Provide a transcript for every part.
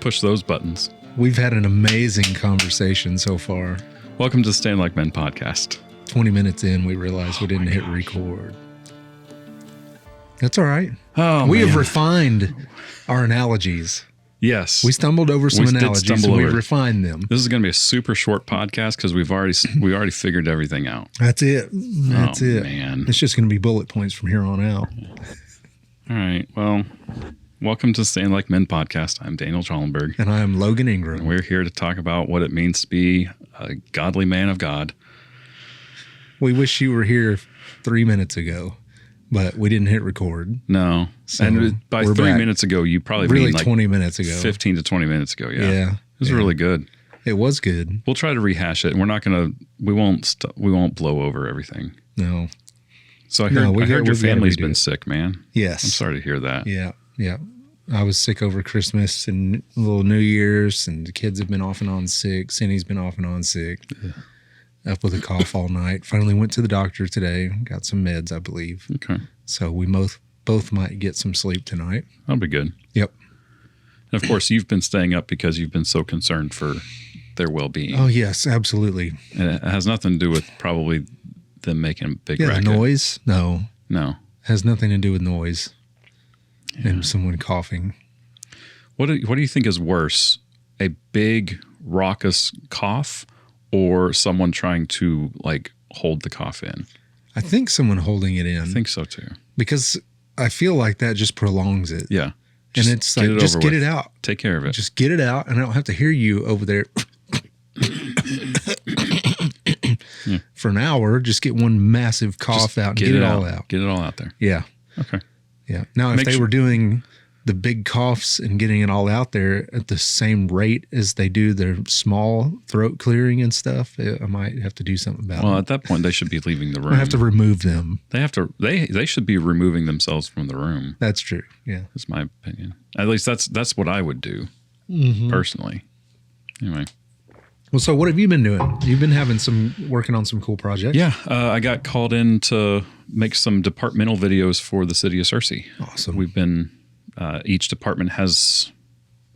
push those buttons. We've had an amazing conversation so far. Welcome to the Stand Like Men podcast. 20 minutes in, we realized we didn't hit record. That's all right. We have refined our analogies. Yes. We stumbled over some analogies and we refined them. This is going to be a super short podcast because we already figured everything out. That's it. That's it. Man. It's just going to be bullet points from here on out. All right. Well, welcome to the Stand Like Men podcast. I'm Daniel Schallenberg. And I am Logan Ingram. And we're here to talk about what it means to be a godly man of God. We wish you were here 3 minutes ago, but we didn't hit record. No. So and by 3 minutes ago, you probably really mean like 20 minutes ago. 15 to 20 minutes ago. Yeah. Yeah. It was really good. It was good. We'll try to rehash it. And we're not going to, we won't blow over everything. No. So I heard your family's been sick, man. Yes. I'm sorry to hear that. Yeah. Yeah. I was sick over Christmas and a little New Year's, and the kids have been off and on sick. Cindy's been off and on sick. Yeah. Up with a cough all night. Finally went to the doctor today. Got some meds, I believe. Okay. So we both might get some sleep tonight. That'll be good. Yep. And of course, you've been staying up because you've been so concerned for their well-being. Oh, yes, absolutely. And it has nothing to do with probably them making a big racket. The noise? No. No. Has nothing to do with noise and someone coughing. What do you think is worse, a big raucous cough or someone trying to like hold the cough in? I think someone holding it in. I think so too. Because I feel like that just prolongs it. Yeah. And it's like, just get it out. Take care of it. Just get it out, and I don't have to hear you over there for an hour. Just get one massive cough out and get it all out. Get it all out there. Yeah. Okay. Yeah. Now, if they were doing the big coughs and getting it all out there at the same rate as they do their small throat clearing and stuff, I might have to do something about it. Well, at that point, they should be leaving the room. I have to remove them. They should be removing themselves from the room. That's true. Yeah. That's my opinion. At least that's what I would do personally. Anyway. Well, so what have you been doing? You've been working on some cool projects. Yeah. I got called in to make some departmental videos for the city of Searcy. Awesome. We've been, each department has,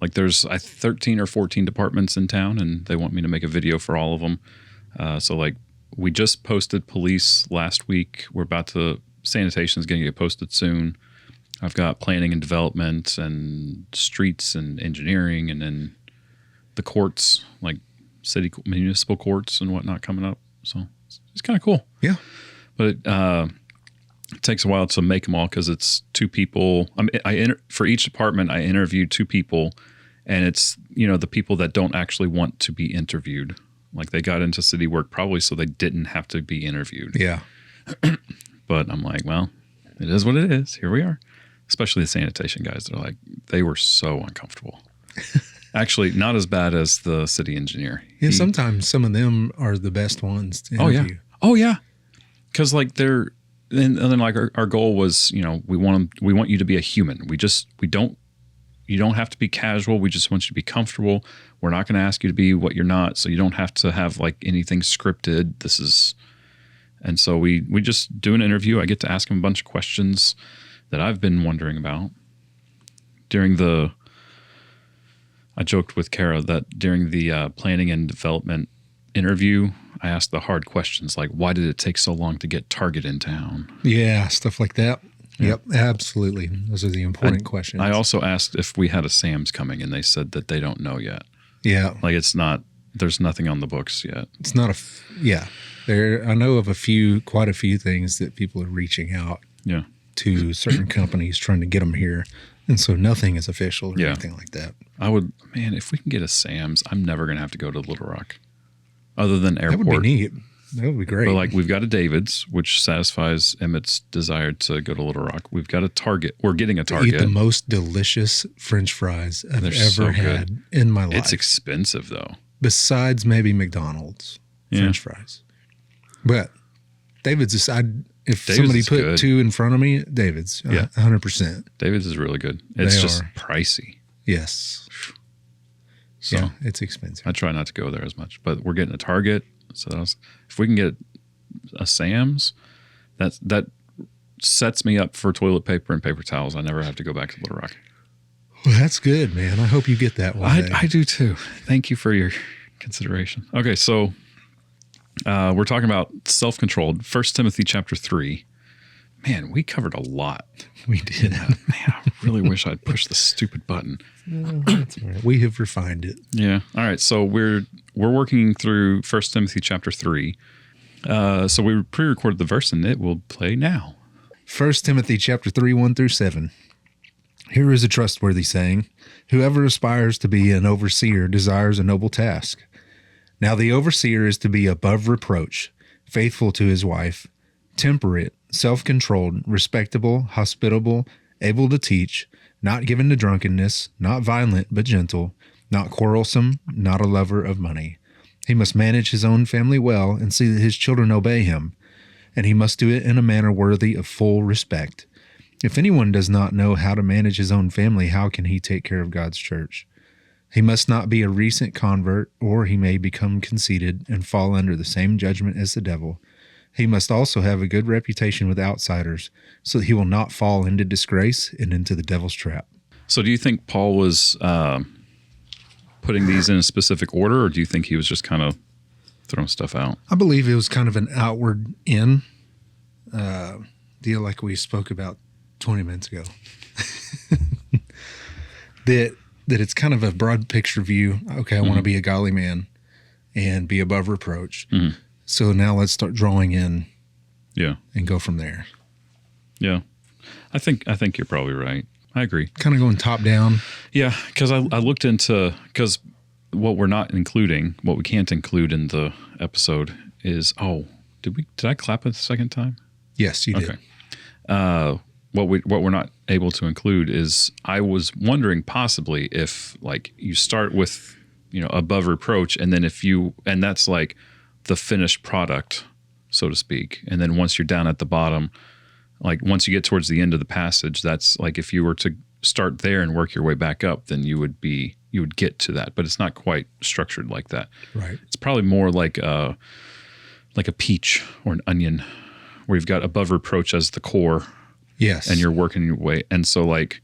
like there's 13 or 14 departments in town, and they want me to make a video for all of them. So like we just posted police last week. Sanitation is going to get posted soon. I've got planning and development and streets and engineering, and then the courts, like municipal courts and whatnot coming up. So it's kind of cool. Yeah. But it takes a while to make them all because it's two people. For each department, I interviewed two people, and it's, the people that don't actually want to be interviewed. Like they got into city work probably so they didn't have to be interviewed. Yeah. But I'm like, well, it is what it is. Here we are. Especially the sanitation guys. They were so uncomfortable. Actually, not as bad as the city engineer. Yeah, sometimes some of them are the best ones to interview. Oh yeah. Because like and then like our goal was, we want you to be a human. You don't have to be casual. We just want you to be comfortable. We're not going to ask you to be what you're not. So you don't have to have like anything scripted. And so we just do an interview. I get to ask them a bunch of questions that I've been wondering about. I joked with Kara that during the planning and development interview, I asked the hard questions like, why did it take so long to get Target in town? Yeah, stuff like that. Yeah. Yep, absolutely. Those are the important questions. I also asked if we had a Sam's coming, and they said that they don't know yet. Yeah. Like there's nothing on the books yet. It's not I know of quite a few things that people are reaching out to certain companies trying to get them here. And so nothing is official or anything like that. If we can get a Sam's, I'm never going to have to go to Little Rock other than airport. That would be neat. That would be great. But like we've got a David's, which satisfies Emmett's desire to go to Little Rock. We've got a Target. We're getting a Target. Eat the most delicious French fries I've ever had in my life. It's expensive though. Besides maybe McDonald's French fries. But David's somebody put good. Two in front of me, David's. 100%. David's is really good. It's just pricey. Yes. So yeah, it's expensive. I try not to go there as much, but we're getting a Target. So if we can get a Sam's, that sets me up for toilet paper and paper towels. I never have to go back to Little Rock. Well, that's good, man. I hope you get that one day. I do too. Thank you for your consideration. Okay, so we're talking about self-controlled. 1 Timothy chapter 3. Man, we covered a lot. We did. Man, I really wish I'd pushed the stupid button. That's all right. We have refined it. Yeah. All right. So we're working through 1 Timothy chapter 3. So we pre-recorded the verse and it will play now. 1 Timothy chapter 3, 1 through 7. Here is a trustworthy saying: whoever aspires to be an overseer desires a noble task. Now the overseer is to be above reproach, faithful to his wife, temperate, self-controlled, respectable, hospitable, able to teach, not given to drunkenness, not violent but gentle, not quarrelsome, not a lover of money. He must manage his own family well and see that his children obey him, and he must do it in a manner worthy of full respect. If anyone does not know how to manage his own family, how can he take care of God's church? He must not be a recent convert, or he may become conceited and fall under the same judgment as the devil. He must also have a good reputation with outsiders, so that he will not fall into disgrace and into the devil's trap. So do you think Paul was putting these in a specific order, or do you think he was just kind of throwing stuff out? I believe it was kind of an outward in deal, like we spoke about 20 minutes ago. that it's kind of a broad picture view. Okay, I want to be a godly man and be above reproach. Mm-hmm. So now let's start drawing in, Yeah. and go from there. Yeah. I think you're probably right. I agree. Kind of going top down. Yeah, because I looked into, because what we're not including, what we can't include in the episode is, did I clap a second time? Yes, you did. Okay. What we're not able to include is, I was wondering possibly if like you start with, above reproach, and then and that's like the finished product, so to speak. And then once you're down at the bottom, like once you get towards the end of the passage, that's like, if you were to start there and work your way back up, then you would get to that, but it's not quite structured like that. Right. It's probably more like a peach or an onion, where you've got above reproach as the core. Yes. And you're working your way. And so like,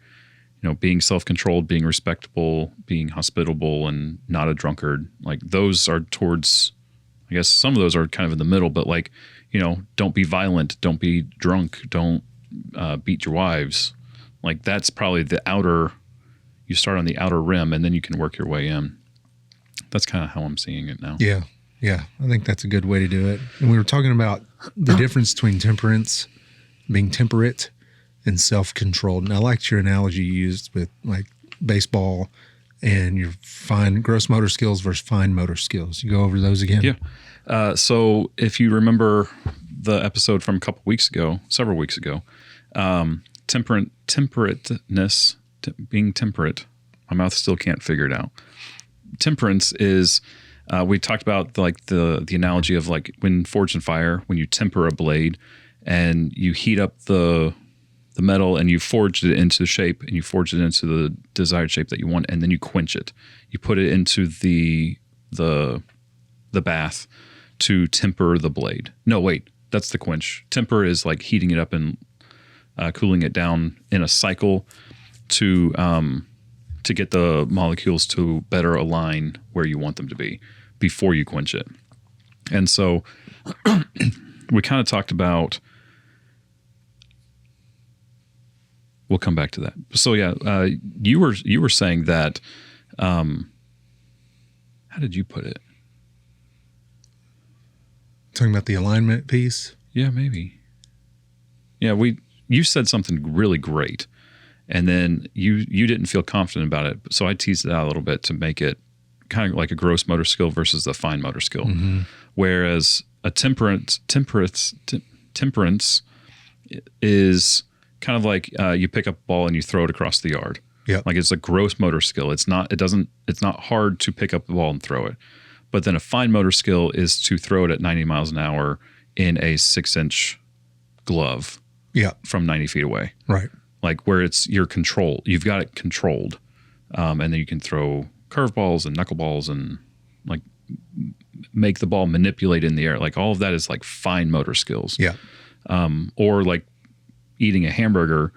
being self-controlled, being respectable, being hospitable, and not a drunkard, like those are towards, I guess some of those are kind of in the middle, but like, don't be violent, don't be drunk, don't beat your wives. Like that's probably the outer, you start on the outer rim and then you can work your way in. That's kind of how I'm seeing it now. Yeah. Yeah. I think that's a good way to do it. And we were talking about the difference between temperance, being temperate, and self-controlled. And I liked your analogy you used with like baseball and your gross motor skills versus fine motor skills. You go over those again? Yeah. So if you remember the episode from several weeks ago, temperateness, being temperate, my mouth still can't figure it out. Temperance is, we talked about like the analogy of like when forged in fire, when you temper a blade and you heat up the metal and you forged it into shape, and you forged it into the desired shape that you want, and then you quench it. You put it into the bath to temper the blade. No, wait, that's the quench. Temper is like heating it up and cooling it down in a cycle to get the molecules to better align where you want them to be before you quench it. And so we kind of talked about, we'll come back to that. So yeah, you were saying that, how did you put it? Talking about the alignment piece? Yeah, maybe. Yeah, you said something really great, and then you didn't feel confident about it. So I teased it out a little bit to make it kind of like a gross motor skill versus a fine motor skill. Mm-hmm. Whereas a temperance is kind of like you pick up a ball and you throw it across the yard. Yeah. Like it's a gross motor skill. It's not hard to pick up the ball and throw it. But then a fine motor skill is to throw it at 90 miles an hour in a 6-inch glove. Yeah. From 90 feet away. Right. Like where you've got it controlled. And then you can throw curveballs and knuckleballs and like make the ball manipulate in the air. Like all of that is like fine motor skills. Yeah. Or like eating a hamburger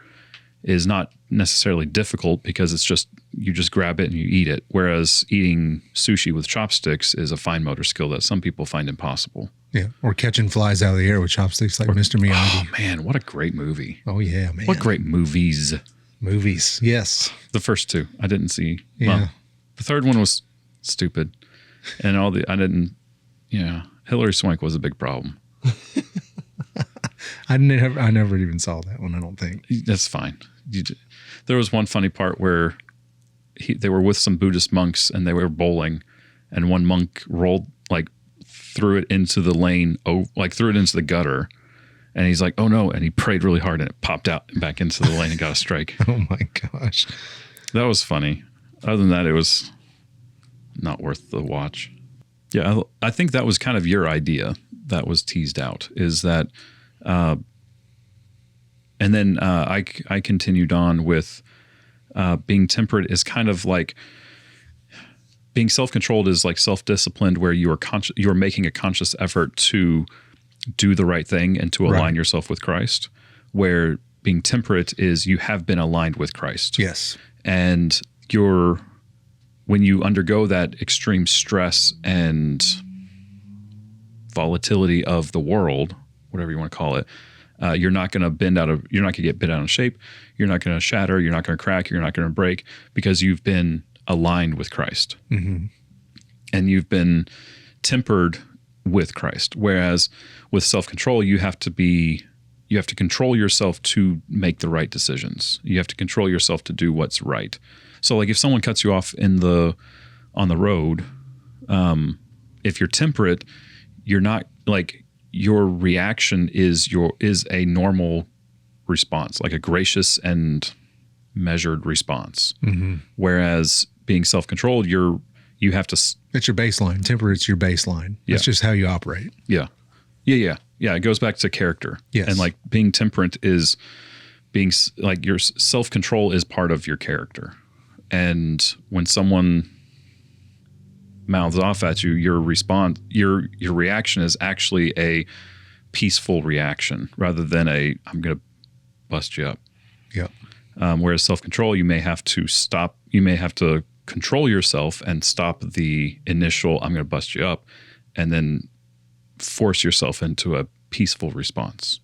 is not necessarily difficult because it's just you just grab it and you eat it. Whereas eating sushi with chopsticks is a fine motor skill that some people find impossible. Yeah. Or catching flies out of the air with chopsticks like Mr. Oh Miyagi. man, what a great movie! Oh, yeah, man. What great movies! Movies. Yes. The first two I didn't see. Yeah. Well, the third one was stupid, and I didn't. Yeah, Hillary Swank was a big problem. I never even saw that one, I don't think. That's fine. There was one funny part where they were with some Buddhist monks and they were bowling, and one monk threw it into the lane, threw it into the gutter, and he's like, "Oh no!" And he prayed really hard, and it popped out back into the lane and got a strike. Oh my gosh, that was funny. Other than that, it was not worth the watch. Yeah, I think that was kind of your idea that was teased out. Is that, and then I continued on with being temperate is kind of like being self-controlled is like self-disciplined, where you are making a conscious effort to do the right thing and to align yourself with Christ. Where being temperate is you have been aligned with Christ. Yes, and when you undergo that extreme stress and volatility of the world, whatever you want to call it, you're not going to you're not going to get bent out of shape. You're not going to shatter. You're not going to crack. You're not going to break, because you've been aligned with Christ. Mm-hmm. And you've been tempered with Christ. Whereas with self-control, you have to control yourself to make the right decisions. You have to control yourself to do what's right. So like if someone cuts you off on the road, if you're temperate, you're not like, your reaction is a normal response, like a gracious and measured response. Mm-hmm. Whereas being self-controlled, you have to. It's your baseline. Temperate's your baseline. Yeah. That's just how you operate. Yeah. It goes back to character. Yes. And like being temperate is being like, your self-control is part of your character. And when someone mouths off at you, your reaction is actually a peaceful reaction rather than I'm going to bust you up. Yeah. Whereas self-control, you may have to control yourself and stop the initial "I'm going to bust you up," and then force yourself into a peaceful response.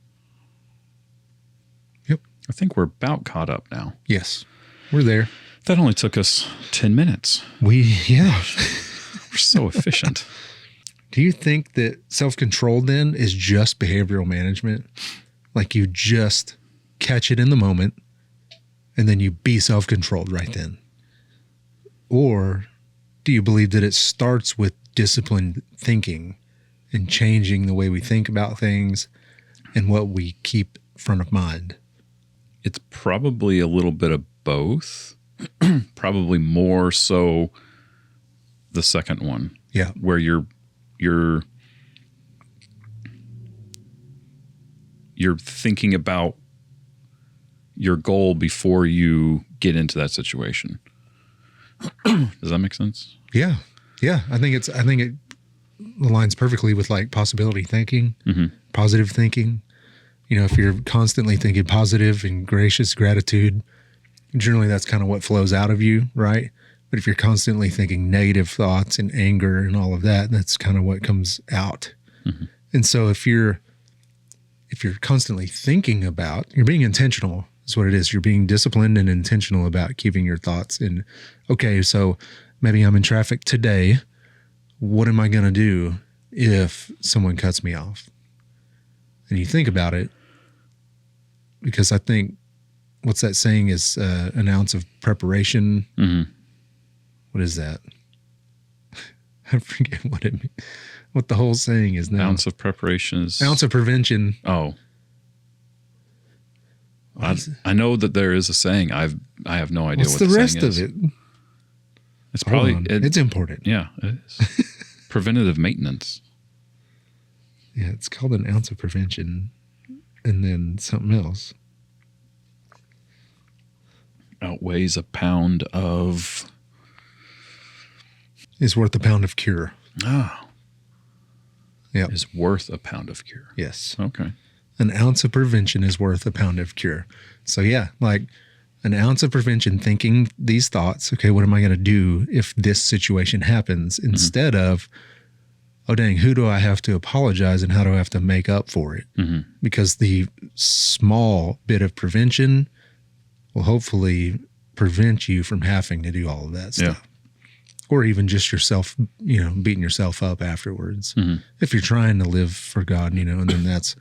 Yep. I think we're about caught up now. Yes. We're there. That only took us 10 minutes. Yeah. We're so efficient. Do you think that self-control then is just behavioral management? Like you just catch it in the moment and then you be self-controlled right then? Or do you believe that it starts with disciplined thinking and changing the way we think about things and what we keep front of mind? It's probably a little bit of both. Probably more so the second one. Yeah. Where you're thinking about your goal before you get into that situation. Does that make sense? Yeah. Yeah. I think it aligns perfectly with like possibility thinking, positive thinking. You know, if you're constantly thinking positive and gracious gratitude, generally that's kind of what flows out of you, right? But if you're constantly thinking negative thoughts and anger and all of that, that's kind of what comes out. Mm-hmm. And so if you're constantly thinking about, you're being intentional is what it is. You're being disciplined and intentional about keeping your thoughts in, okay, so maybe I'm in traffic today. What am I going to do if someone cuts me off? And you think about it, because I think what's that saying is an ounce of preparation. Mm-hmm. What is that? I forget what the whole saying is now. Ounce of preparation is... Ounce of prevention. Oh. I know that there is a saying. I have no idea what the rest of it. It's probably... It's important. Yeah, it is. Preventative maintenance. Yeah, it's called an ounce of prevention and then something else. Outweighs a pound of... Is worth a pound of cure. Oh. Yeah. Is worth a pound of cure. Yes. Okay. An ounce of prevention is worth a pound of cure. So yeah, like an ounce of prevention, thinking these thoughts, okay, what am I going to do if this situation happens? Instead of, oh, dang, who do I have to apologize and how do I have to make up for it? Because the small bit of prevention will hopefully prevent you from having to do all of that stuff. Or even just yourself, beating yourself up afterwards. If you're trying to live for God, and then that's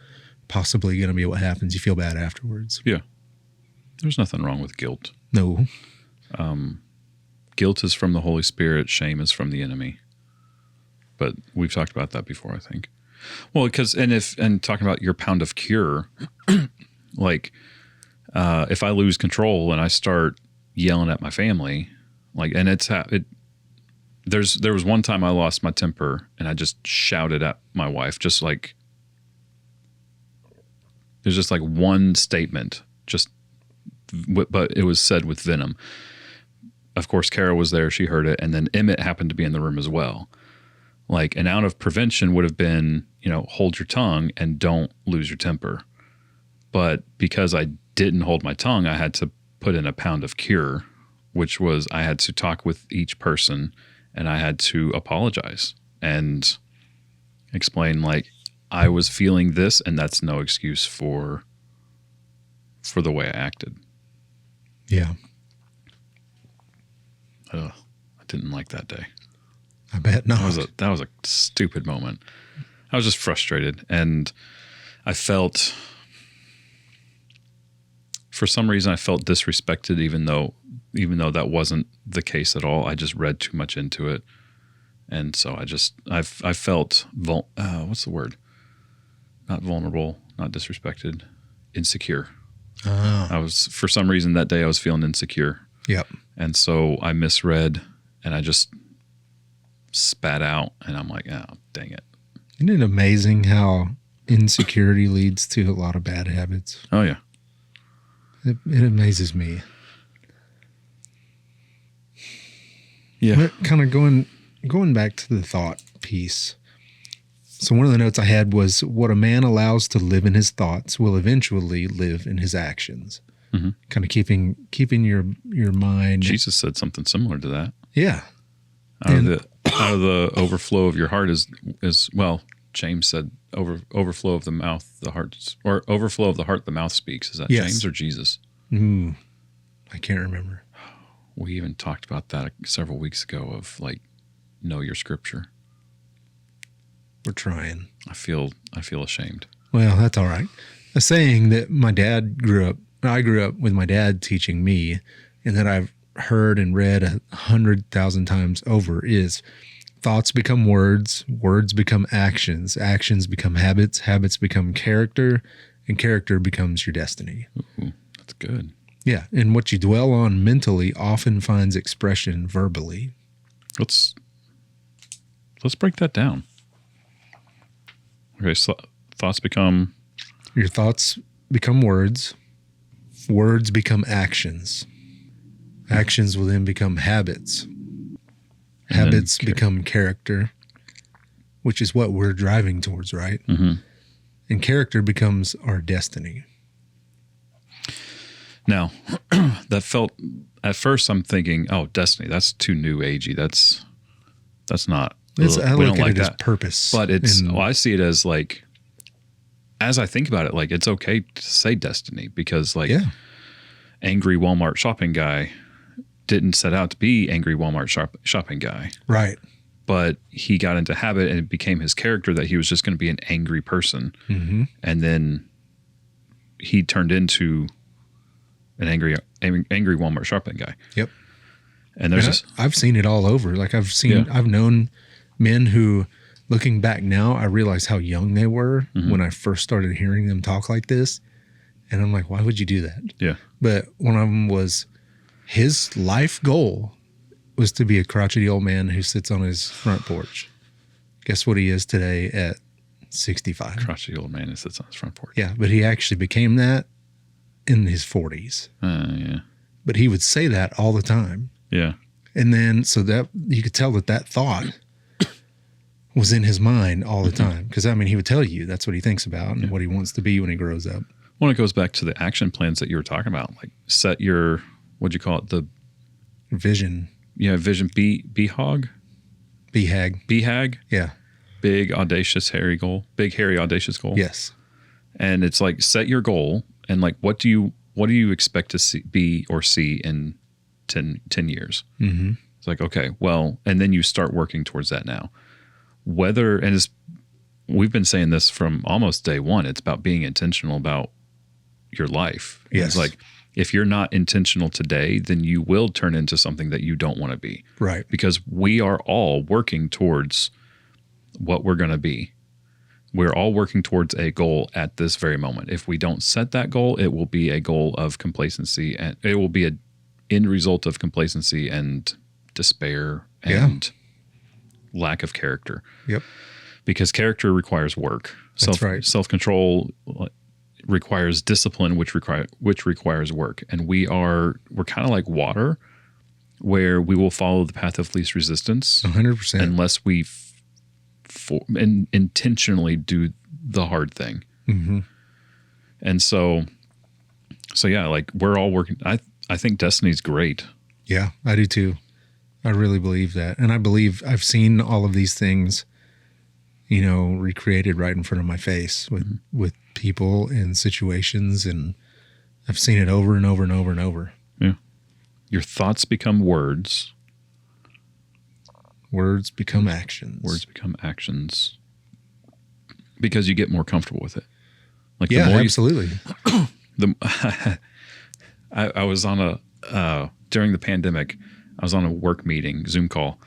possibly going to be what happens. You feel bad afterwards. Yeah. There's nothing wrong with guilt. No. Guilt is from the Holy Spirit. Shame is from the enemy. But we've talked about that before, I think. Well, because, and talking about your pound of cure, like, if I lose control and I start yelling at my family, like, and there was one time I lost my temper and I just shouted at my wife, just like, there's just like one statement, but it was said with venom. Of course, Kara was there. She heard it. And then Emmett happened to be in the room as well. Like, an out of prevention would have been, hold your tongue and don't lose your temper. But because I didn't hold my tongue, I had to put in a pound of cure, which was I had to talk with each person and I had to apologize and explain, like, I was feeling this and that's no excuse for the way I acted. Yeah. I didn't like that day. I bet not. That was a stupid moment. I was just frustrated, and I felt, for some reason, I felt disrespected, even though that wasn't the case at all. I just read too much into it, and so I felt what's the word? Not vulnerable, not disrespected, insecure. I was, for some reason that day I was feeling insecure. Yep. And so I misread, and I just spat out, and I'm like, oh, dang it. Isn't it amazing how insecurity leads to a lot of bad habits? Oh, yeah. It amazes me. Yeah. But kind of going back to the thought piece. So one of the notes I had was, what a man allows to live in his thoughts will eventually live in his actions. Kind of keeping your mind. Jesus said something similar to that. Yeah. Out of the overflow of your heart is well, James said overflow of the mouth, the heart, or overflow of the heart, the mouth speaks. Is that James or Jesus? I can't remember. We even talked about that several weeks ago of, like, know your scripture. We're trying. I feel ashamed. Well, that's all right. A saying that I grew up with my dad teaching me, and that I've heard and read 100,000 times over, is thoughts become words, words become actions, actions become habits, habits become character, and character becomes your destiny. Ooh, that's good. Yeah, and what you dwell on mentally often finds expression verbally. Let's break that down. Okay, so thoughts become... Your thoughts become words. Words become actions. Actions will then become habits. Habits become character, which is what we're driving towards, right? And character becomes our destiny. Now, that felt... At first, I'm thinking, oh, destiny, that's too new agey. That's not... I look at it as purpose. But I see it as, like, as I think about it, like, it's okay to say destiny, because, like, angry Walmart shopping guy didn't set out to be angry Walmart shopping guy. Right. But he got into habit, and it became his character that he was just going to be an angry person. And then he turned into an angry Walmart shopping guy. Yep. And there's I've seen it all over. Like, I've known men who, looking back now, I realize how young they were when I first started hearing them talk like this. And I'm like, why would you do that? Yeah. But one of them was, his life goal was to be a crotchety old man who sits on his front porch. Guess what he is today at 65? Crotchety old man who sits on his front porch. Yeah, but he actually became that in his 40s. Yeah. But he would say that all the time. Yeah. And then, so that you could tell that thought was in his mind all the time. Because, I mean, he would tell you that's what he thinks about and what he wants to be when he grows up. Well, it goes back to the action plans that you were talking about. Like, set your what'd you call it? The Vision. vision BHAG? BHAG. BHAG? Yeah. Big, audacious, hairy goal. Big, hairy, audacious goal. Yes. And it's like, set your goal and like, what do you expect to see in 10 years? Mm-hmm. It's like, okay, well, and then you start working towards that now. We've been saying this from almost day one. It's about being intentional about your life. Yes. It's like, if you're not intentional today, then you will turn into something that you don't want to be. Right. Because we are all working towards what we're going to be. We're all working towards a goal at this very moment. If we don't set that goal, it will be a goal of complacency, and it will be an end result of complacency and despair and lack of character. Yep. Because character requires work. That's right. Self-control requires discipline, which requires work. And we're kind of like water, where we will follow the path of least resistance 100%. unless we intentionally do the hard thing. Mm-hmm. And so yeah, like we're all working. I think Destiny's great. Yeah, I do too. I really believe that. And I believe I've seen all of these things, recreated right in front of my face with people and situations. And I've seen it over and over and over and over. Yeah. Your thoughts become words. Words become actions. Words become actions because you get more comfortable with it. Like yeah, the more absolutely. I was on during the pandemic, I was on a work meeting, Zoom call,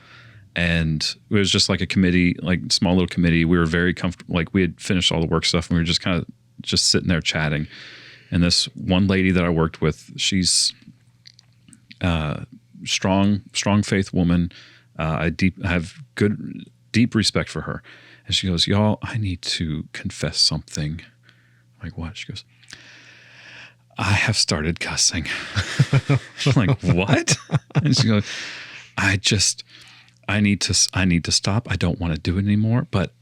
and it was just like a committee, like small little committee. We were very comfortable. Like we had finished all the work stuff and we were just kind of just sitting there chatting. And this one lady that I worked with, she's strong faith woman. I have deep respect for her. And she goes, y'all, I need to confess something. I'm like, what? She goes, I have started cussing. I'm like, what? And she goes, I need to stop. I don't want to do it anymore, but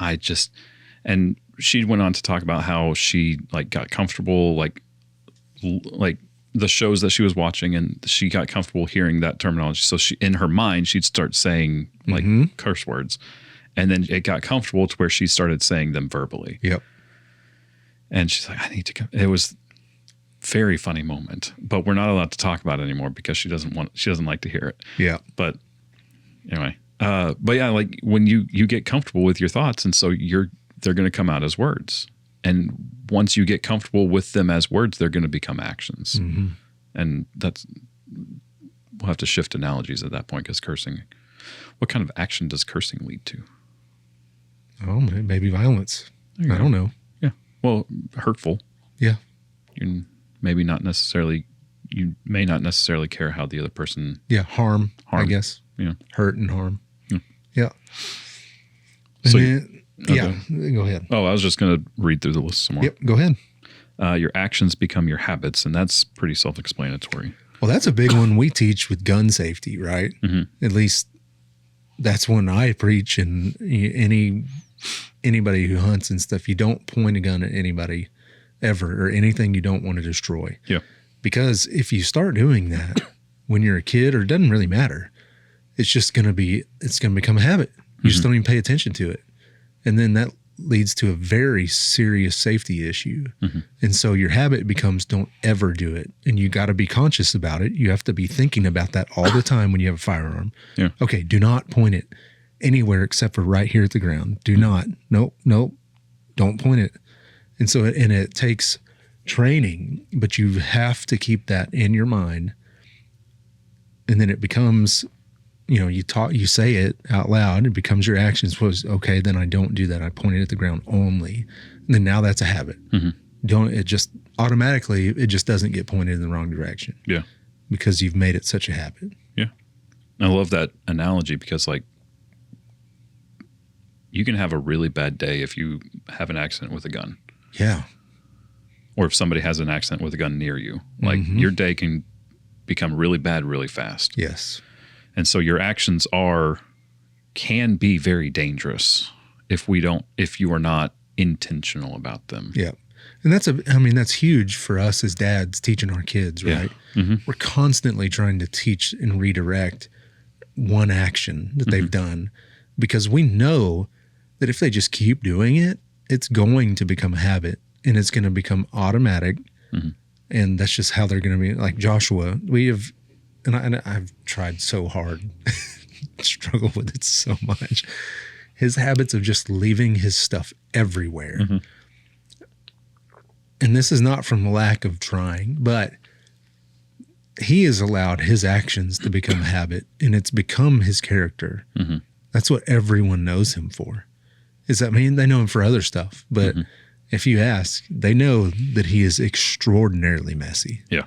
and she went on to talk about how she like got comfortable, like the shows that she was watching, and she got comfortable hearing that terminology. So she, in her mind, she'd start saying like curse words, and then it got comfortable to where she started saying them verbally. Yep. And she's like, I need to come. It was very funny moment, but we're not allowed to talk about it anymore because she doesn't like to hear it. Yeah. But anyway, but yeah, like when you get comfortable with your thoughts, and so they're going to come out as words. And once you get comfortable with them as words, they're going to become actions. Mm-hmm. And we'll have to shift analogies at that point, because cursing, what kind of action does cursing lead to? Oh, maybe violence. I don't know. Yeah. Well, hurtful. Yeah. You may not necessarily care how the other person. Yeah. Harm. I guess. Yeah. Hurt and harm. Yeah. So Okay. Go ahead. Oh, I was just going to read through the list some more. Yep, go ahead. Your actions become your habits, and that's pretty self-explanatory. Well, that's a big one we teach with gun safety, right? Mm-hmm. At least that's one I preach, and anybody who hunts and stuff, you don't point a gun at anybody ever, or anything you don't want to destroy. Yeah. Because if you start doing that when you're a kid, or it doesn't really matter, it's going to become a habit. You just don't even pay attention to it. And then that leads to a very serious safety issue. Mm-hmm. And so your habit becomes, don't ever do it. And you got to be conscious about it. You have to be thinking about that all the time when you have a firearm. Yeah. Okay, do not point it anywhere except for right here at the ground. Do not. Nope. Don't point it. And so it takes training, but you have to keep that in your mind. And then it becomes, you say it out loud, it becomes your actions. Was okay, then I don't do that. I point it at the ground only. And then now that's a habit. Mm-hmm. It just automatically, it just doesn't get pointed in the wrong direction. Yeah. Because you've made it such a habit. Yeah. I love that analogy, because like you can have a really bad day if you have an accident with a gun. Yeah. Or if somebody has an accident with a gun near you, like your day can become really bad really fast. Yes. And so your actions can be very dangerous if you are not intentional about them. Yeah. And that's huge for us as dads teaching our kids, Yeah. right? Mm-hmm. We're constantly trying to teach and redirect one action that they've done because we know that if they just keep doing it, it's going to become a habit and it's going to become automatic. And that's just how they're going to be. Like Joshua, I've tried so hard, struggle with it so much. His habits of just leaving his stuff everywhere. And this is not from lack of trying, but he has allowed his actions to become a habit and it's become his character. That's what everyone knows him for. Does that mean they know him for other stuff? But if you ask, they know that he is extraordinarily messy. Yeah.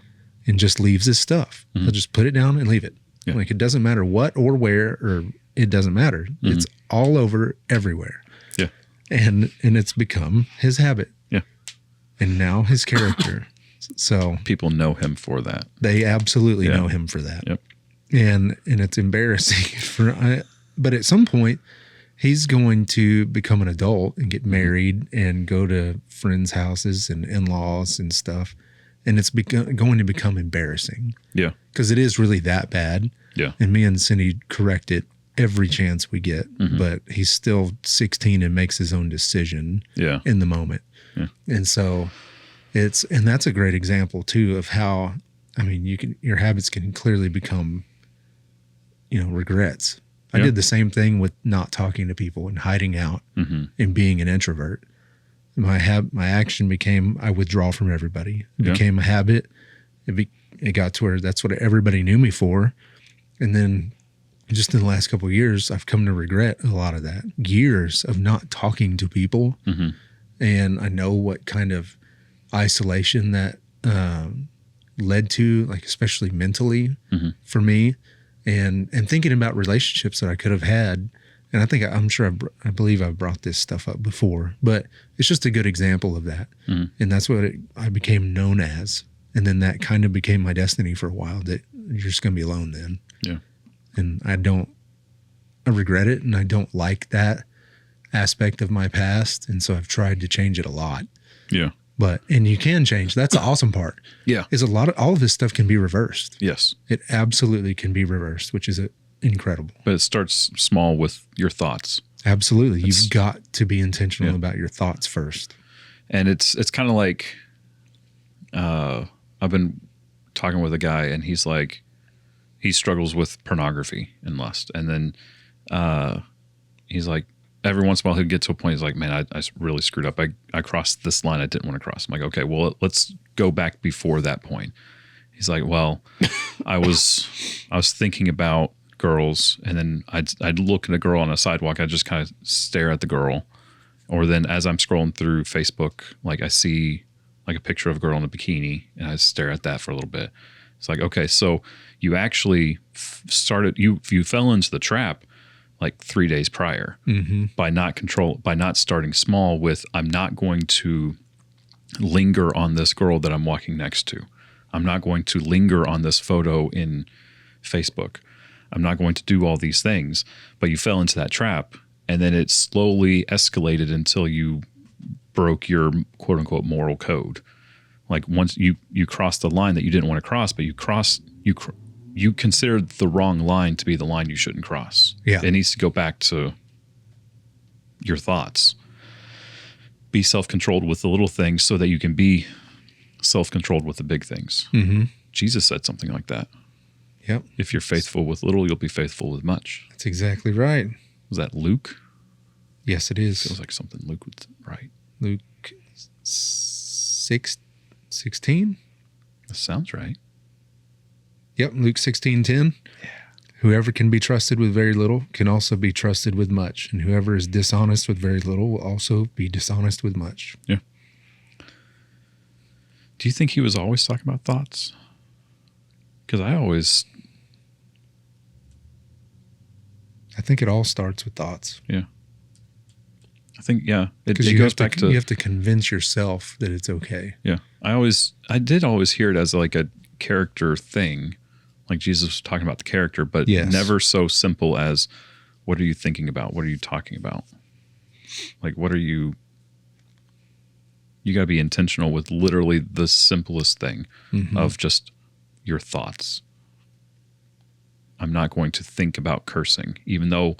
And just leaves his stuff. He'll just put it down and leave it. Yeah. Like it doesn't matter what or where, or it doesn't matter. It's all over everywhere. Yeah. And it's become his habit. Yeah. And now his character. So People know him for that. they absolutely Yeah. know him for that. Yep. And it's embarrassing but at some point he's going to become an adult and get married and go to friends' houses and in-laws and stuff. And it's going to become embarrassing Yeah. because it is really that bad. Yeah. And me and Cindy correct it every chance we get, but he's still 16 and makes his own decision Yeah. in the moment. Yeah. And so and that's a great example too of how, your habits can clearly become, regrets. I Yeah. did the same thing with not talking to people and hiding out and being an introvert. My action became, I withdraw from everybody. It Yeah. became a habit. It got to where that's what everybody knew me for. And then just in the last couple of years, I've come to regret a lot of that. Years of not talking to people. And I know what kind of isolation that led to, like especially mentally for me, and thinking about relationships that I could have had. And I believe I've brought this stuff up before, but it's just a good example of that. And that's what I became known as. And then that kind of became my destiny for a while, that you're just going to be alone then. Yeah. And I regret it. And I don't like that aspect of my past. And so I've tried to change it a lot. Yeah. And you can change. That's the awesome part. Yeah. Is all of this stuff can be reversed. Yes. It absolutely can be reversed, which is incredible. But it starts small with your thoughts. Absolutely. You've got to be intentional about your thoughts first. And it's kind of like, I've been talking with a guy and he's like, he struggles with pornography and lust. And then, he's like, every once in a while he'd get to a point, he's like, man, I really screwed up. I crossed this line I didn't want to cross. I'm like, okay, well, let's go back before that point. He's like, well, I was thinking about girls, and then I'd look at a girl on a sidewalk. I'd just kind of stare at the girl. Or then as I'm scrolling through Facebook, like I see like a picture of a girl in a bikini and I stare at that for a little bit. It's like, okay, so you actually you fell into the trap like 3 days prior by not starting small with, I'm not going to linger on this girl that I'm walking next to. I'm not going to linger on this photo in Facebook. I'm not going to do all these things, but you fell into that trap, and then it slowly escalated until you broke your quote unquote moral code. Like once you crossed the line that you didn't want to cross, but you considered the wrong line to be the line you shouldn't cross. Yeah. It needs to go back to your thoughts. Be self-controlled with the little things so that you can be self-controlled with the big things. Jesus said something like that. Yep. If you're faithful with little, you'll be faithful with much. That's exactly right. Was that Luke? Yes, it is. Feels like something Luke would write. Luke 16? That sounds right. Yep, Luke 16:10. Yeah. Whoever can be trusted with very little can also be trusted with much, and whoever is dishonest with very little will also be dishonest with much. Yeah. Do you think he was always talking about thoughts? Because I think it all starts with thoughts. yeah. I think, yeah. It Because goes back to, you have to convince yourself that it's okay. yeah. I did always hear it as like a character thing. Like Jesus was talking about the character, but Yes. never so simple as, what are you thinking about? What are you talking about? Like, what are you You got to be intentional with literally the simplest thing of just your thoughts. I'm not going to think about cursing, even though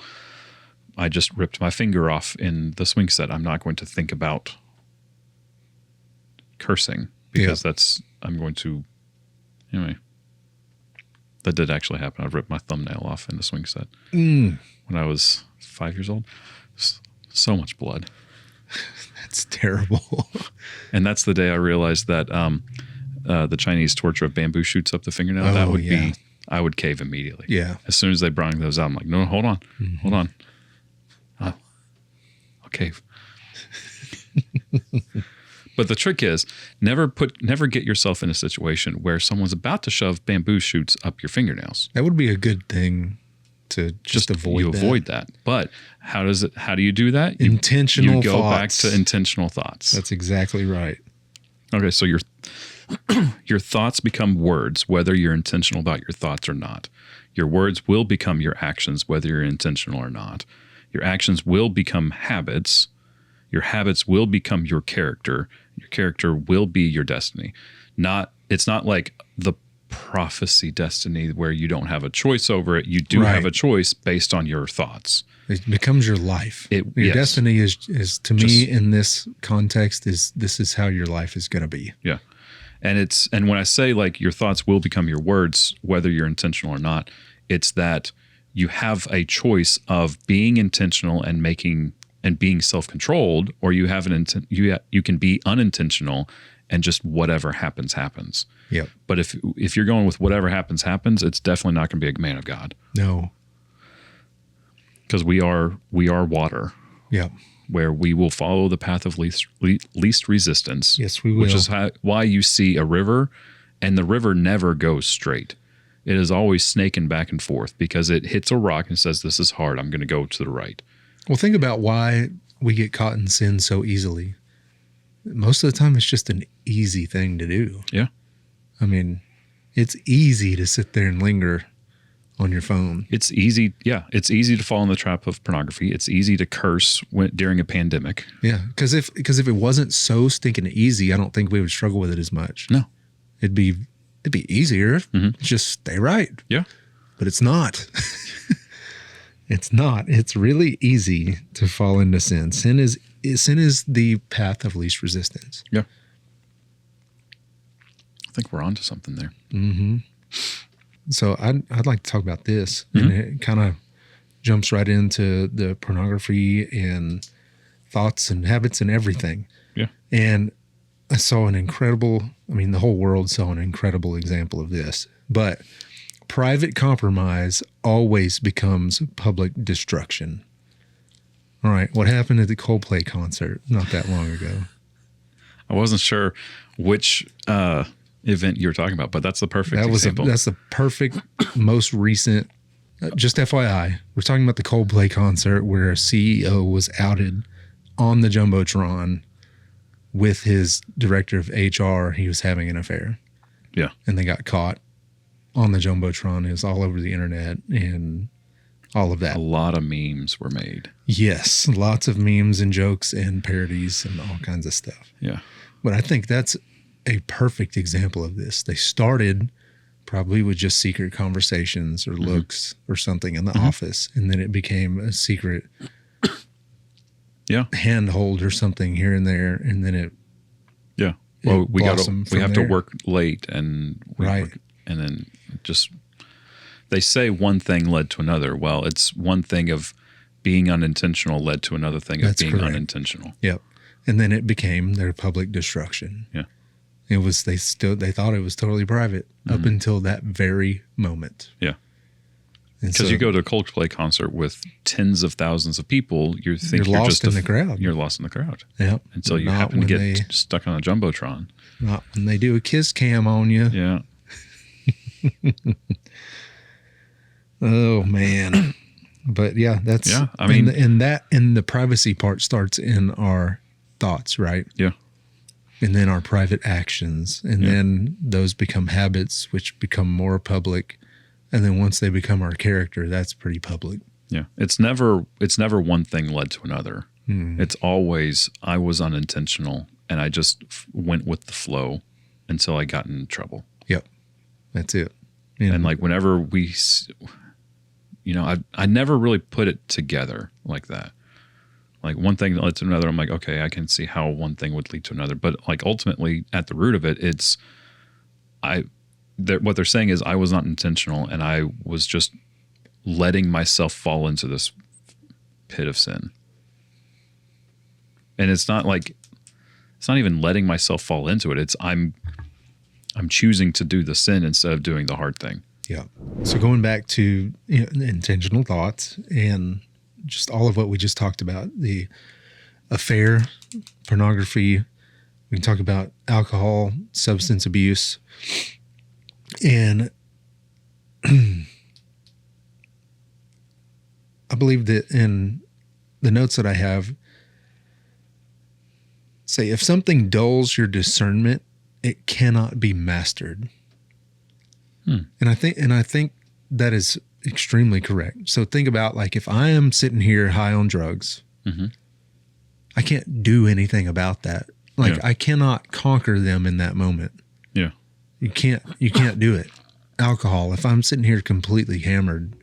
I just ripped my finger off in the swing set. I'm not going to think about cursing because I'm going to, anyway, that did actually happen. I ripped my thumbnail off in the swing set when I was 5 years old. So much blood. That's terrible. And that's the day I realized that the Chinese torture of bamboo shoots up the fingernail, that would be, I would cave immediately. Yeah. As soon as they brought those out, I'm like, no, hold on. I'll cave. But the trick is never get yourself in a situation where someone's about to shove bamboo shoots up your fingernails. That would be a good thing to just avoid. Avoid that. But how do you do that? Intentional You go thoughts. back to intentional thoughts. That's exactly right. Okay, so your thoughts become words, whether you're intentional about your thoughts or not. Your words will become your actions, whether you're intentional or not. Your actions will become habits. Your habits will become your character. Your character will be your destiny. It's not like the prophecy destiny where you don't have a choice over it. You do have a choice based on your thoughts. It becomes your life. Your destiny is to me in this context this is how your life is going to be. Yeah. And when I say like your thoughts will become your words, whether you're intentional or not, it's that you have a choice of being intentional and being self-controlled, or you have you can be unintentional and just whatever happens. Yep. But if you're going with whatever happens, it's definitely not going to be a man of God. No. Because we are water. Yep. Where we will follow the path of least resistance. Yes, we will. Which is why you see a river, and the river never goes straight. It is always snaking back and forth because it hits a rock and says, "This is hard. I'm going to go to the right." Well, think about why we get caught in sin so easily. Most of the time, it's just an easy thing to do. Yeah. I mean, it's easy to sit there and linger on your phone. It's easy. Yeah. It's easy to fall in the trap of pornography. It's easy to curse during a pandemic. Yeah. Because if it wasn't so stinking easy, I don't think we would struggle with it as much. No. It'd be easier. Just stay right. Yeah. But it's not. It's not. It's really easy to fall into sin. Sin is the path of least resistance. Yeah. I think we're onto something there. Mm-hmm. So I'd like to talk about this, and it kind of jumps right into the pornography and thoughts and habits and everything. Yeah. And I saw the whole world saw an incredible example of this, but private compromise always becomes public destruction. All right. What happened at the Coldplay concert not that long ago? I wasn't sure which event you were talking about, but that's the perfect example. That's the perfect, most recent. Just FYI, we're talking about the Coldplay concert where a CEO was outed on the Jumbotron with his director of HR. He was having an affair. Yeah. And they got caught on the Jumbotron. It was all over the internet and all of that. A lot of memes were made. Yes. Lots of memes and jokes and parodies and all kinds of stuff. Yeah. But I think that's a perfect example of this. They started probably with just secret conversations or looks or something in the office, and then it became a secret handhold or something here and there, and then it well, we have there. to work late and right, and then just they say one thing led to another. Well, it's one thing of being unintentional led to another thing of being unintentional. Yep. And then it became their public destruction. Yeah. It was they thought it was totally private up until that very moment. Yeah. Because you go to a Coldplay concert with tens of thousands of people, you think you're lost just in the crowd. You're lost in the crowd. Yep. Until you happen to get stuck on a Jumbotron. Not when they do a kiss cam on you. Yeah. Oh man. But yeah, that's I mean, and the privacy part starts in our thoughts, right? Yeah. And then our private actions, and then those become habits, which become more public. And then once they become our character, that's pretty public. Yeah. It's never one thing led to another. It's always I was unintentional and I just went with the flow until I got in trouble. Yep. That's it. Yeah. And like whenever I never really put it together like that. Like one thing led to another. I'm like, okay, I can see how one thing would lead to another. But like ultimately at the root of it, it's what they're saying is I was not intentional, and I was just letting myself fall into this pit of sin. And it's not even letting myself fall into it. It's I'm choosing to do the sin instead of doing the hard thing. Yeah. So going back to intentional thoughts and just all of what we just talked about, the affair, pornography, we can talk about alcohol, substance abuse, and I believe that in the notes that I have, say if something dulls your discernment, it cannot be mastered. And I think that is extremely correct. So think about like if I am sitting here high on drugs, I can't do anything about that. Like I cannot conquer them in that moment. Yeah. You can't do it. Alcohol, if I'm sitting here completely hammered,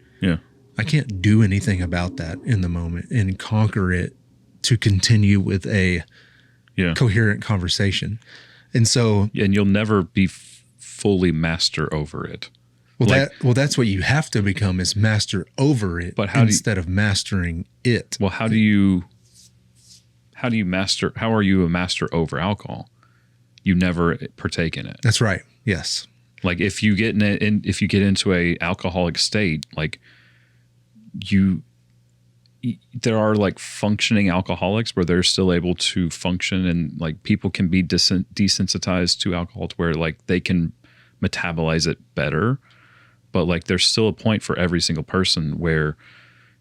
I can't do anything about that in the moment and conquer it to continue with a coherent conversation. And so, and you'll never be fully master over it. Well, that's what you have to become is master over it, but instead of mastering it. Well, how are you a master over alcohol? You never partake in it. That's right. Yes. Like if you get if you get into a alcoholic state, like there are like functioning alcoholics where they're still able to function, and like people can be desensitized to alcohol to where like they can metabolize it better. But like there's still a point for every single person where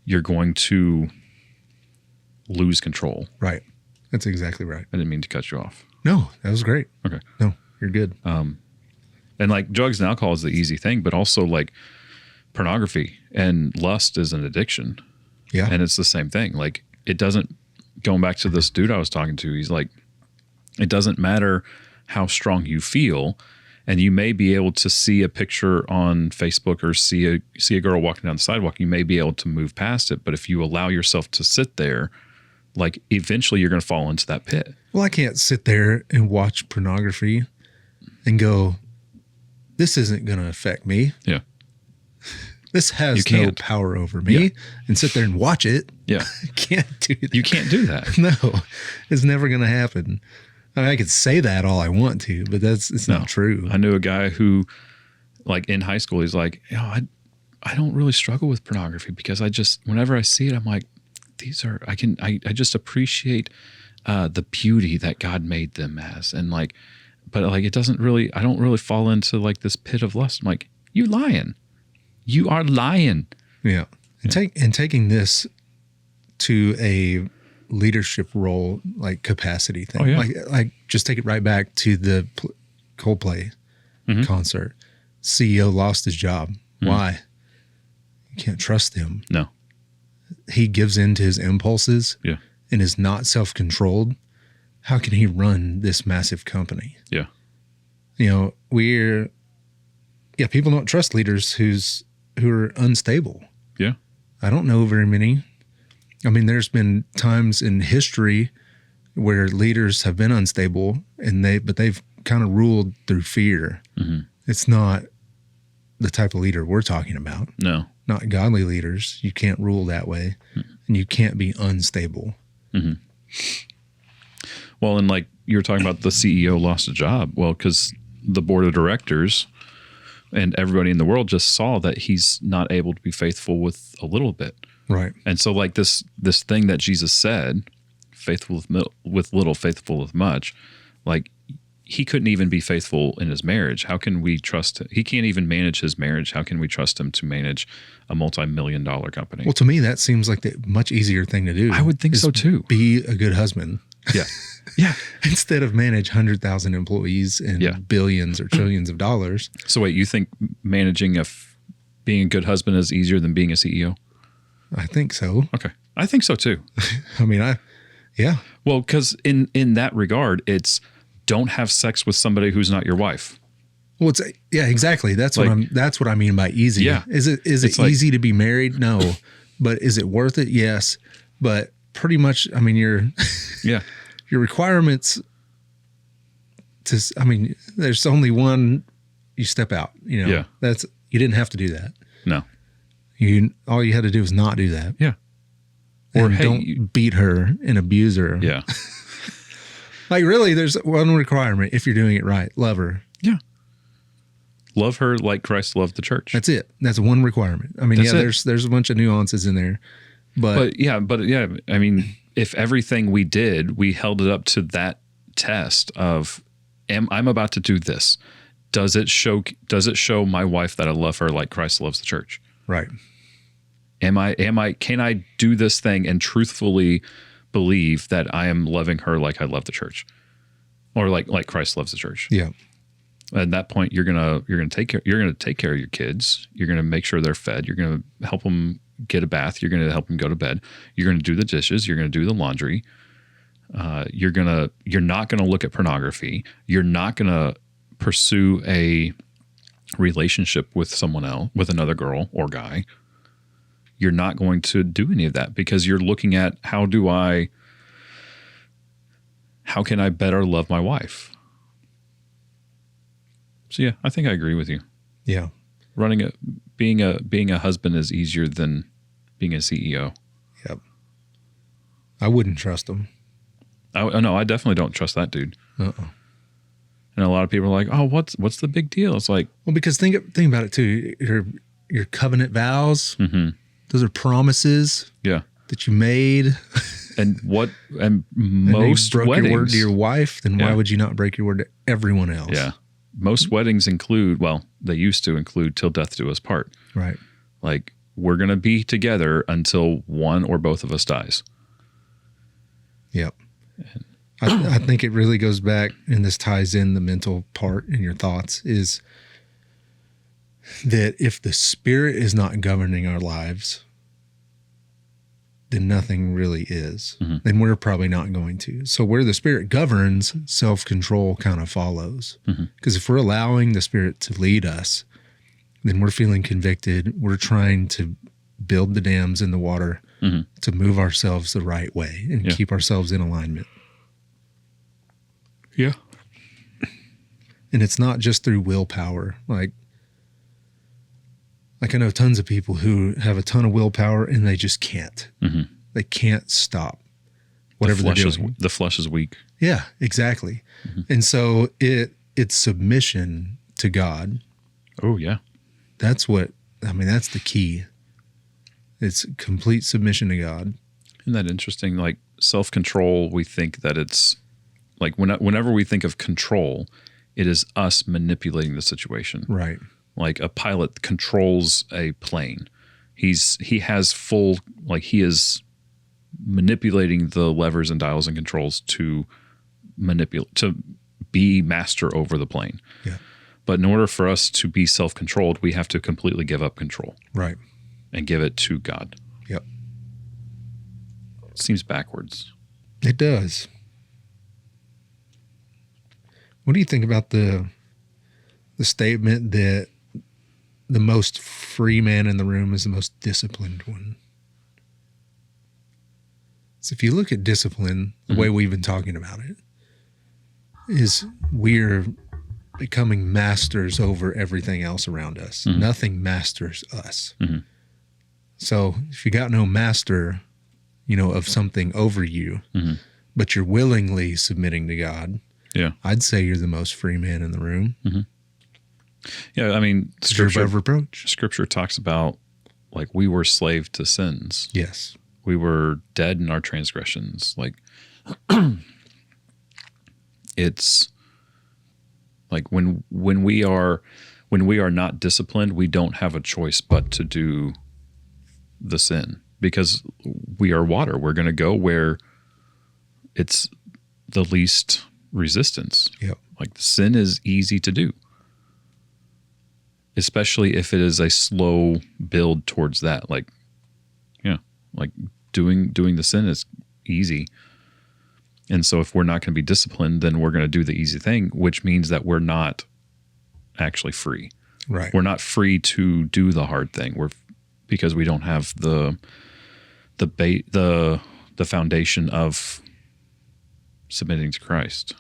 you're going to lose control. Right. That's exactly right. I didn't mean to cut you off. No, that was great. Okay. No, you're good. And like drugs and alcohol is the easy thing, but also like pornography and lust is an addiction. Yeah. And it's the same thing. Like it doesn't, going back to this dude I was talking to, he's like, it doesn't matter how strong you feel. And you may be able to see a picture on Facebook or see a girl walking down the sidewalk. You may be able to move past it. But if you allow yourself to sit there, like eventually you're going to fall into that pit. Well, I can't sit there and watch pornography and go, this isn't going to affect me. Yeah. This has no power over me, and sit there and watch it. Yeah. I can't do that. You can't do that. No, it's never going to happen. I mean, I could say that all I want to, but it's not true. I knew a guy who, like in high school, he's like, I don't really struggle with pornography because whenever I see it, I'm like, I just appreciate the beauty that God made them as. And like, but like, I don't really fall into like this pit of lust. I'm like, you lying. You are lying. Yeah. And taking this to a leadership role, like capacity thing. Oh, yeah. Like just take it right back to the Coldplay concert. CEO lost his job. Why? You can't trust him. No. He gives in to his impulses and is not self-controlled. How can he run this massive company? Yeah. You know, people don't trust leaders who are unstable. Yeah. I don't know very many. I mean, there's been times in history where leaders have been unstable but they've kind of ruled through fear. Mm-hmm. It's not the type of leader we're talking about. No. Not godly leaders. You can't rule that way, and you can't be unstable. Mm-hmm. Well, and like you were talking about the CEO lost a job. Well, because the board of directors and everybody in the world just saw that he's not able to be faithful with a little bit. Right. And so like this thing that Jesus said, faithful with little, faithful with much, like he couldn't even be faithful in his marriage. How can we trust him? He can't even manage his marriage. How can we trust him to manage a multi-million-dollar company? Well, to me, that seems like the much easier thing to do. I would think so too. Be a good husband. Yeah. Yeah. Instead of manage 100,000 employees and billions or trillions of dollars. So wait, you think managing being a good husband is easier than being a CEO? I think so. Okay. I think so too. I mean, Yeah. Well, because in that regard, it's don't have sex with somebody who's not your wife. Well, exactly. That's what I mean by easy. Yeah. Is it It's like- easy to be married? No. But is it worth it? Yes. But pretty much, I mean, Yeah. your requirements there's only one, you step out, Yeah. you didn't have to do that. No. All you had to do was not do that. Yeah. Or And hey, don't beat her and abuse her. yeah. Like really, there's one requirement if you're doing it right. Love her. Yeah. Love her like Christ loved the church. That's it. That's one requirement. I mean, That's it. there's a bunch of nuances in there, But yeah, I mean, if everything we did, we held it up to that test of, I'm about to do this. Does it show my wife that I love her like Christ loves the church? right. Can I do this thing and truthfully believe that I am loving her like I love the church, or like Christ loves the church? Yeah. At that point, you're gonna take care of your kids. You're gonna make sure they're fed. You're gonna help them get a bath. You're gonna help them go to bed. You're gonna do the dishes. You're gonna do the laundry. You're not gonna look at pornography. You're not gonna pursue a relationship with someone else, with another girl or guy. You're not going to do any of that because you're looking at how can I better love my wife? So yeah, I think I agree with you. Yeah. Being a husband is easier than being a CEO. Yep. I wouldn't trust them. I definitely don't trust that dude. Uh-uh. And a lot of people are like, "Oh, what's the big deal?" It's like, Well, because think about it too. Your covenant vows, mm-hmm. those are promises yeah. that you made. And most And you broke weddings, your word to your wife, then why Yeah. would you not break your word to everyone else? yeah, most weddings include. Well, they used to include "till death do us part." Right. Like we're gonna be together until one or both of us dies. Yep. I think it really goes back, and this ties in the mental part in your thoughts, is that if the Spirit is not governing our lives, then nothing really is. Mm-hmm. Then we're probably not going to. So where the Spirit governs, self-control kind of follows. Mm-hmm. Because if we're allowing the Spirit to lead us, then we're feeling convicted. We're trying to build the dams in the water Mm-hmm. to move ourselves the right way and Yeah. keep ourselves in alignment. Yeah. And it's not just through willpower. Like I know tons of people who have a ton of willpower and they just can't. Mm-hmm. They can't stop whatever they're doing. The flesh is weak. Yeah, exactly. Mm-hmm. And so it's submission to God. Oh yeah. That's the key. It's complete submission to God. Isn't that interesting? Like self-control, we think that it's like whenever we think of control, it is us manipulating the situation. Right. Like a pilot controls a plane. He is manipulating the levers and dials and controls to be master over the plane. Yeah. But in order for us to be self-controlled, we have to completely give up control Right. and give it to God. Yep. It seems backwards. It does. What do you think about the statement that the most free man in the room is the most disciplined one? So if you look at discipline, the way we've been talking about it, is we're becoming masters over everything else around us. Nothing masters us. Mhm. So if you got no master, of something over you, Mhm. but you're willingly submitting to God, Yeah. I'd say you're the most free man in the room. Yeah. I mean, You're above reproach. Scripture talks about like we were slave to sins. Yes. We were dead in our transgressions. Like it's like when we are not disciplined, we don't have a choice but to do the sin because we are water. We're going to go where it's the least resistance. Yep. Like sin is easy to do, especially if it is a slow build towards that. Like, yeah, like doing the sin is easy. And so if we're not going to be disciplined, then we're going to do the easy thing, which means that we're not actually free. Right. We're not free to do the hard thing. Because we don't have the foundation of submitting to Christ.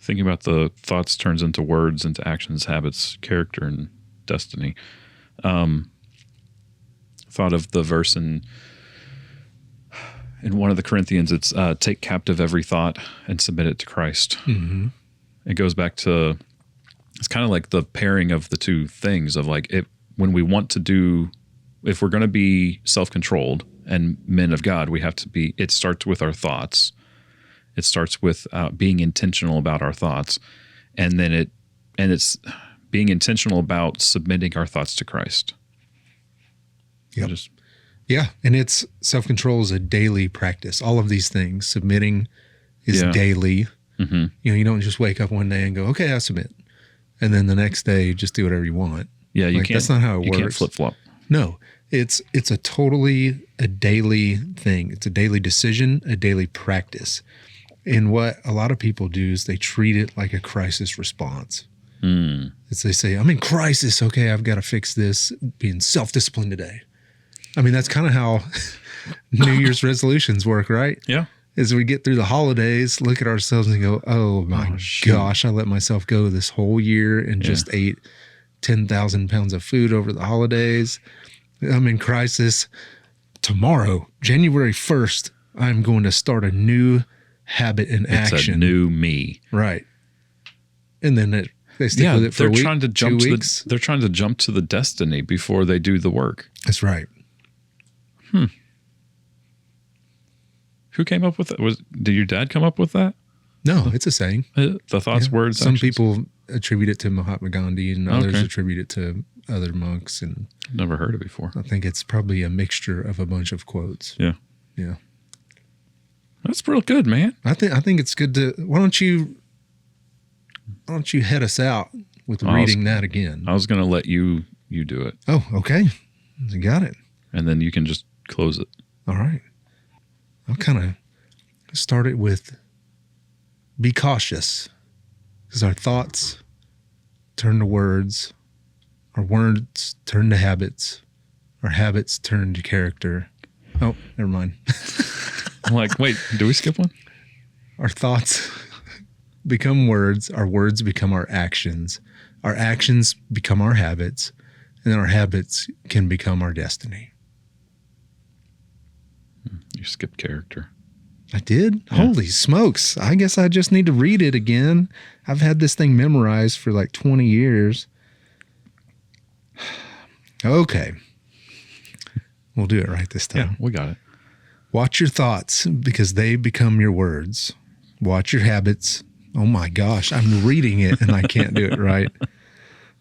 Thinking about the thoughts turns into words, into actions, habits, character, and destiny. Thought of the verse in one of the Corinthians. It's take captive every thought and submit it to Christ. Mm-hmm. It goes back to, it's kind of like the pairing of the two things of like when we want to do, if we're going to be self-controlled and men of God, we have to be, it starts with our thoughts. It starts with being intentional about our thoughts. And then it's being intentional about submitting our thoughts to Christ. Yep. Yeah. And it's self-control is a daily practice. All of these things, submitting is daily. Mm-hmm. You don't just wake up one day and go, okay, I submit. And then the next day, just do whatever you want. Yeah. You can't, that's not how it works. You can't flip flop. No, it's a totally a daily thing. It's a daily decision, a daily practice. And what a lot of people do is they treat it like a crisis response. It's they say, I'm in crisis. Okay, I've got to fix this. Being self-disciplined today. I mean, that's kind of how New Year's resolutions work, right? Yeah. As we get through the holidays, look at ourselves and go, oh my gosh, I let myself go this whole year and just ate 10,000 pounds of food over the holidays. I'm in crisis. Tomorrow, January 1st, I'm going to start a new habit in action. It's a new me. Right. And then they stick with it for a week, 2 weeks. They're trying to jump to the destiny before they do the work. That's right. Who came up with it? Did your dad come up with that? No, it's a saying. The thoughts, words, Some actions? people attribute it to Mahatma Gandhi and others attribute it to other monks. And never heard it before. I think it's probably a mixture of a bunch of quotes. Yeah. Yeah. That's real good, man. I think it's good to, why don't you head us out with reading that again? I was going to let you do it. Oh, okay. You got it. And then you can just close it. All right. I'll kind of start it with be cautious, because our thoughts turn to words, our words turn to habits, our habits turn to character. Oh, never mind. I'm like, wait, do we skip one? Our thoughts become words, our words become our actions become our habits, and then our habits can become our destiny. You skipped character. I did? Yeah. Holy smokes. I guess I just need to read it again. I've had this thing memorized for like 20 years. Okay. We'll do it right this time. Yeah, we got it. Watch your thoughts because they become your words. Watch your habits. Oh my gosh, I'm reading it and I can't do it right.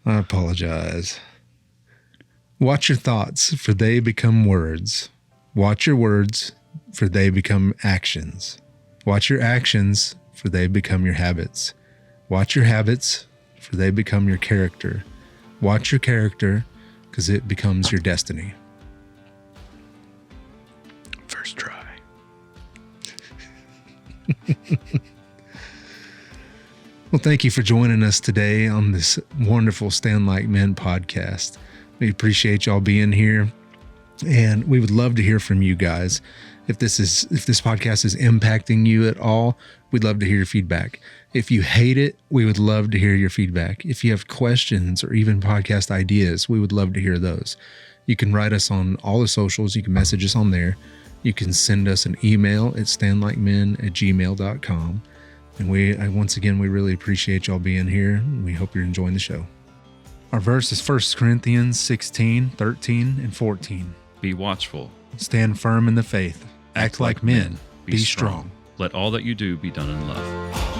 I apologize. Watch your thoughts, for they become words. Watch your words, for they become actions. Watch your actions, for they become your habits. Watch your habits, for they become your character. Watch your character, because it becomes your destiny. First try. Well, thank you for joining us today on this wonderful Stand Like Men podcast. We appreciate y'all being here, and we would love to hear from you guys. If this podcast is impacting you at all, we'd love to hear your feedback. If you hate it, we would love to hear your feedback. If you have questions or even podcast ideas, we would love to hear those. You can write us on all the socials. You can message us on there. You can send us an email at standlikemen@gmail.com. And once again, we really appreciate y'all being here. We hope you're enjoying the show. Our verse is 1 Corinthians 16:13 and 14. Be watchful. Stand firm in the faith. Act like men. Be strong. Let all that you do be done in love.